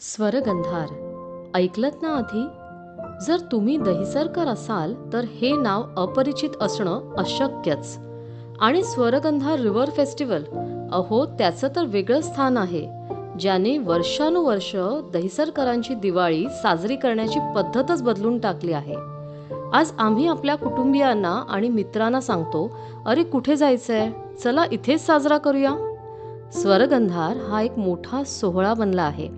स्वरगंधार ऐकलत ना आधी? जर तुम्ही दहिसरकर असाल तर हे नाव अपरिचित असणं अशक्यच. आणि स्वरगंधार रिव्हर फेस्टिवल, अहो त्याचं तर वेगळं स्थान आहे, ज्याने वर्षानुवर्ष दहिसरकरांची दिवाळी साजरी करण्याची पद्धतच बदलून टाकली आहे. आज आम्ही आपल्या कुटुंबियांना आणि मित्रांना सांगतो, अरे कुठे जायचंय, चला इथेच साजरा करूया. स्वरगंधार हा एक मोठा सोहळा बनला आहे,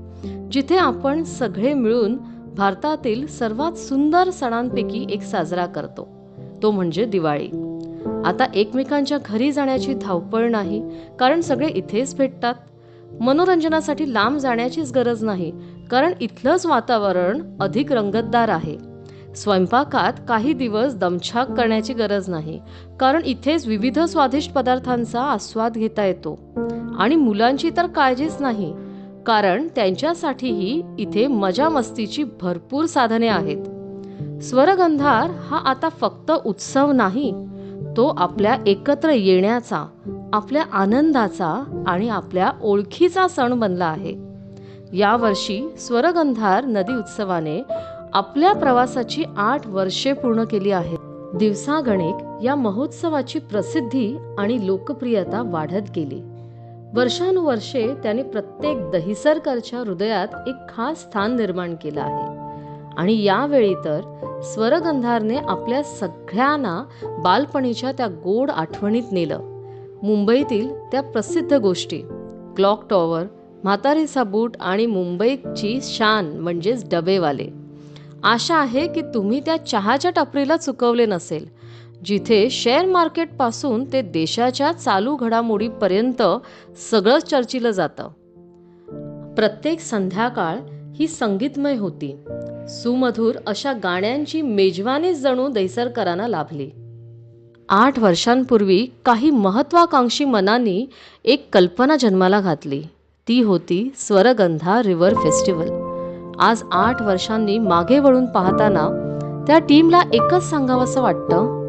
जिथे आपण सगळे मिळून भारतातील सर्वात सुंदर सणांपैकी एक साजरा करतो, तो म्हणजे दिवाळी. आता एकमेकांच्या घरी जाण्याची धावपळ नाही, कारण सगळे इथेच भेटतात. मनोरंजनासाठी लांब जाण्याचीच गरज नाही, कारण इथलंच वातावरण अधिक रंगतदार आहे. स्वयंपाकात काही दिवस दमछाक करण्याची गरज नाही, कारण इथेच विविध स्वादिष्ट पदार्थांचा आस्वाद घेता येतो. आणि मुलांची तर काळजीच नाही, कारण त्यांच्यासाठीही इथे मजा मस्तीची भरपूर साधने आहेत. स्वरगंधार हा आता फक्त उत्सव नाही, तो आपल्या एकत्र येण्याचा, आपल्या आनंदाचा आणि आपल्या ओळखीचा सण बनला आहे. यावर्षी स्वरगंधार नदी उत्सवाने आपल्या प्रवासाची 8 वर्षे पूर्ण केली आहेत. दिवसागणिक या महोत्सवाची प्रसिद्धी आणि लोकप्रियता वाढत गेली. वर्षानुवर्षे त्याने प्रत्येक दहिसरकरच्या हृदयात एक खास स्थान निर्माण केलं आहे. आणि यावेळी तर स्वरगंधारने आपल्या सगळ्यांना बालपणीच्या त्या गोड आठवणीत नेलं. मुंबईतील त्या प्रसिद्ध गोष्टी, क्लॉक टॉवर, म्हातारीचा बूट आणि मुंबईची शान म्हणजेच डबेवाले. आशा आहे की तुम्ही त्या चहाच्या टपरीला चुकवले नसेल, जिथे शेअर मार्केट पासून ते देशाच्या चालू घडामोडीपर्यंत सगळं चर्चिलं जातं. प्रत्येक संध्याकाळ ही संगीतमय होती. सुमधुर अशा गाण्यांची मेजवानीच जणू दहिसरकरांना लाभली. 8 वर्षांपूर्वी काही महत्वाकांक्षी मनांनी एक कल्पना जन्माला घातली. ती होती स्वरगंधार रिव्हर फेस्टिवल. आज 8 वर्षांनी मागे वळून पाहताना त्या टीमला एकच सांगावंसं वाटतं,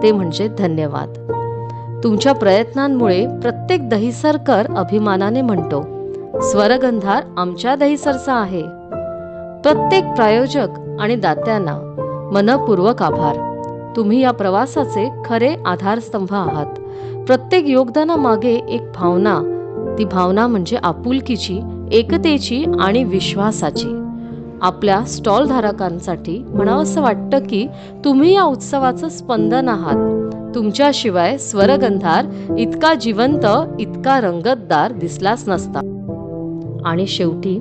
ते म्हणजे धन्यवाद. तुमच्या प्रयत्नांमुळे प्रत्येक दहिसरकर अभिमानाने म्हणतो, स्वरगंधार आमच्या दहिसरचा आहे. प्रत्येक प्रायोजक आणि दात्यांना मनपूर्वक आभार. तुम्ही या प्रवासाचे खरे आधारस्तंभ आहात. प्रत्येक योगदानामागे एक भावना, ती भावना म्हणजे आपुलकीची, एकतेची आणि विश्वासाची. आपल्या स्टॉल धारकांसाठी म्हणावंसं वाटतं की तुम्ही या उत्सवाचं स्पंदन आहात. तुमच्याशिवाय स्वरगंधार इतका जिवंत, इतका रंगतदार दिसलाच नसता. आणि शेवटी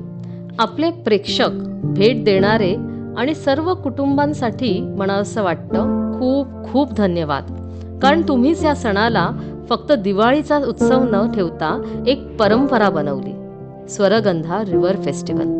आपले प्रेक्षक, भेट देणारे आणि सर्व कुटुंबांसाठी म्हणावंसं वाटतं, खूप खूप धन्यवाद. कारण तुम्हीच या सणाला फक्त दिवाळीचा उत्सव न ठेवता एक परंपरा बनवली. स्वरगंधार रिव्हर फेस्टिवल.